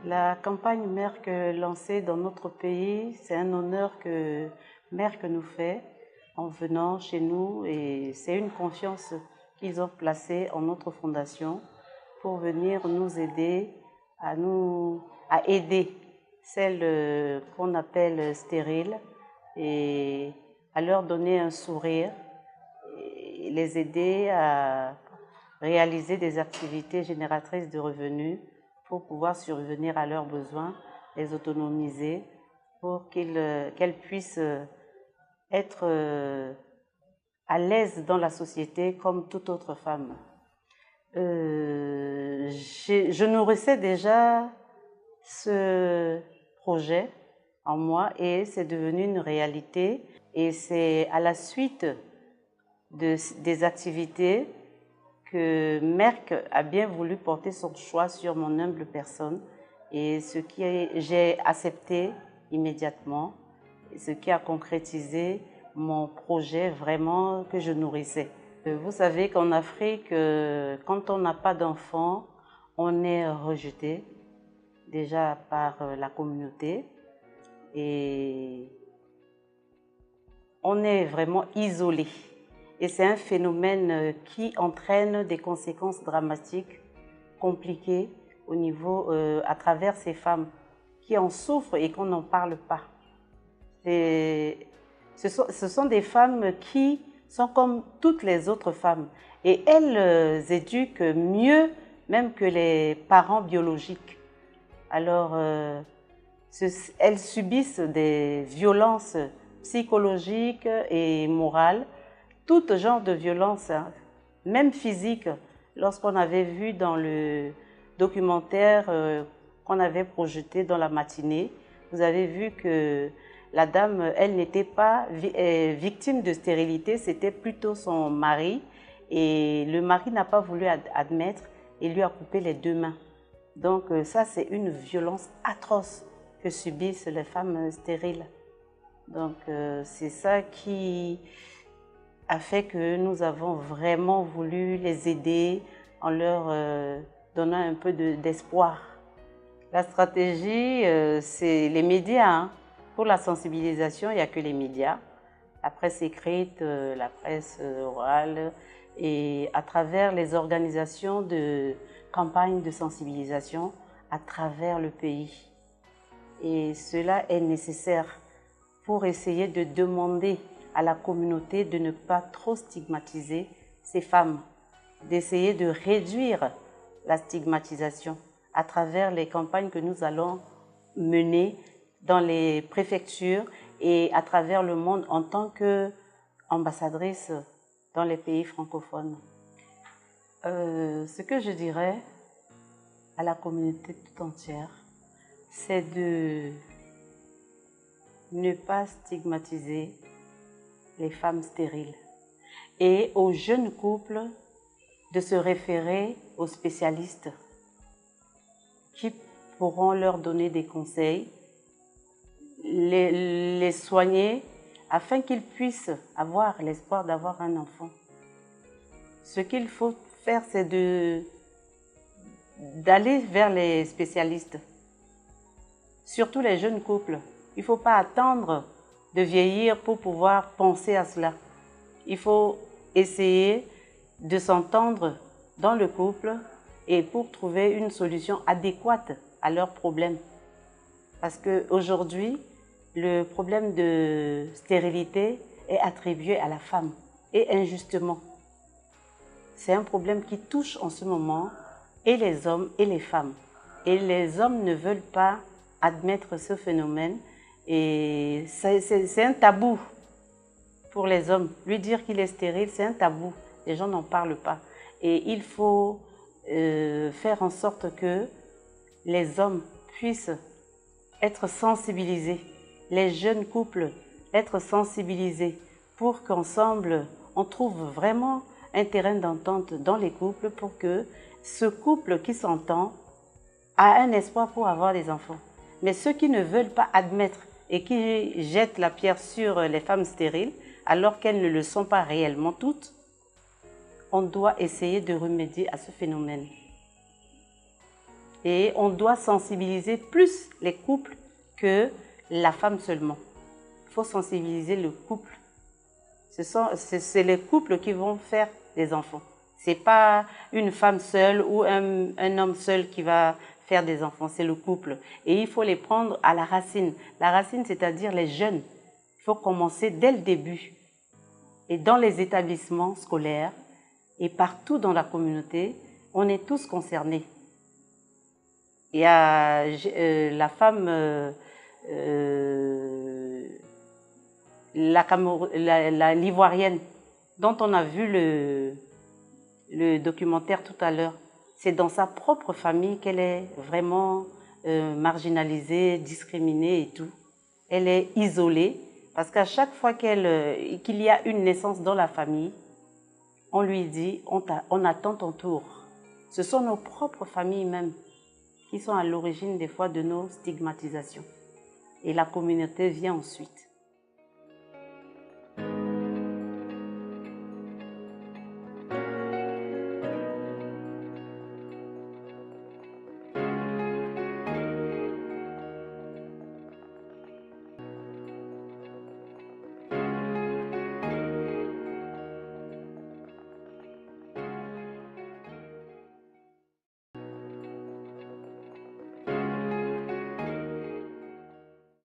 La campagne Merck lancée dans notre pays, c'est un honneur que Merck nous fait en venant chez nous et c'est une confiance qu'ils ont placée en notre fondation pour venir nous aider à aider celles qu'on appelle stériles et à leur donner un sourire et les aider à réaliser des activités génératrices de revenus pour pouvoir survenir à leurs besoins, les autonomiser pour qu'elles puissent être à l'aise dans la société comme toute autre femme. Je nourrissais déjà ce projet en moi et c'est devenu une réalité. Et c'est à la suite des activités que Merck a bien voulu porter son choix sur mon humble personne et j'ai accepté immédiatement, ce qui a concrétisé mon projet vraiment que je nourrissais. Vous savez qu'en Afrique, quand on n'a pas d'enfants, on est rejeté déjà par la communauté et on est vraiment isolé. Et c'est un phénomène qui entraîne des conséquences dramatiques, compliquées au niveau, à travers ces femmes qui en souffrent et qu'on n'en parle pas. Ce sont des femmes qui sont comme toutes les autres femmes et elles éduquent mieux même que les parents biologiques. Alors, elles subissent des violences psychologiques et morales, tout genre de violence, même physique. Lorsqu'on avait vu dans le documentaire qu'on avait projeté dans la matinée, vous avez vu que la dame, elle n'était pas victime de stérilité, c'était plutôt son mari. Et le mari n'a pas voulu admettre et lui a coupé les 2 mains. Donc ça, c'est une violence atroce que subissent les femmes stériles. Donc c'est ça qui a fait que nous avons vraiment voulu les aider en leur donnant un peu d'espoir. La stratégie, c'est les médias. Pour la sensibilisation, il n'y a que les médias. La presse écrite, la presse orale et à travers les organisations de campagnes de sensibilisation à travers le pays. Et cela est nécessaire pour essayer de demander à la communauté de ne pas trop stigmatiser ces femmes, d'essayer de réduire la stigmatisation à travers les campagnes que nous allons mener dans les préfectures et à travers le monde en tant qu'ambassadrice dans les pays francophones. Ce que je dirais à la communauté tout entière, c'est de ne pas stigmatiser les femmes stériles et aux jeunes couples de se référer aux spécialistes qui pourront leur donner des conseils, les soigner afin qu'ils puissent avoir l'espoir d'avoir un enfant. Ce qu'il faut faire, c'est d'aller vers les spécialistes, surtout les jeunes couples. Il ne faut pas attendre de vieillir pour pouvoir penser à cela. Il faut essayer de s'entendre dans le couple et pour trouver une solution adéquate à leurs problèmes. Parce qu'aujourd'hui, le problème de stérilité est attribué à la femme et injustement. C'est un problème qui touche en ce moment et les hommes et les femmes. Et les hommes ne veulent pas admettre ce phénomène et c'est un tabou pour les hommes. Lui dire qu'il est stérile, c'est un tabou. Les gens n'en parlent pas. Et il faut faire en sorte que les hommes puissent être sensibilisés, les jeunes couples être sensibilisés pour qu'ensemble on trouve vraiment un terrain d'entente dans les couples pour que ce couple qui s'entend a un espoir pour avoir des enfants. Mais ceux qui ne veulent pas admettre et qui jettent la pierre sur les femmes stériles alors qu'elles ne le sont pas réellement toutes, on doit essayer de remédier à ce phénomène. Et on doit sensibiliser plus les couples que la femme seulement. Il faut sensibiliser le couple. C'est les couples qui vont faire des enfants. Ce n'est pas une femme seule ou un homme seul qui va faire des enfants, c'est le couple. Et il faut les prendre à la racine. La racine, c'est-à-dire les jeunes. Il faut commencer dès le début. Et dans les établissements scolaires et partout dans la communauté, on est tous concernés. Il y a la femme, l'ivoirienne, dont on a vu le documentaire tout à l'heure. C'est dans sa propre famille qu'elle est vraiment marginalisée, discriminée et tout. Elle est isolée parce qu'à chaque fois qu'il y a une naissance dans la famille, on lui dit on attend ton tour. Ce sont nos propres familles même qui sont à l'origine des fois de nos stigmatisations. Et la communauté vient ensuite.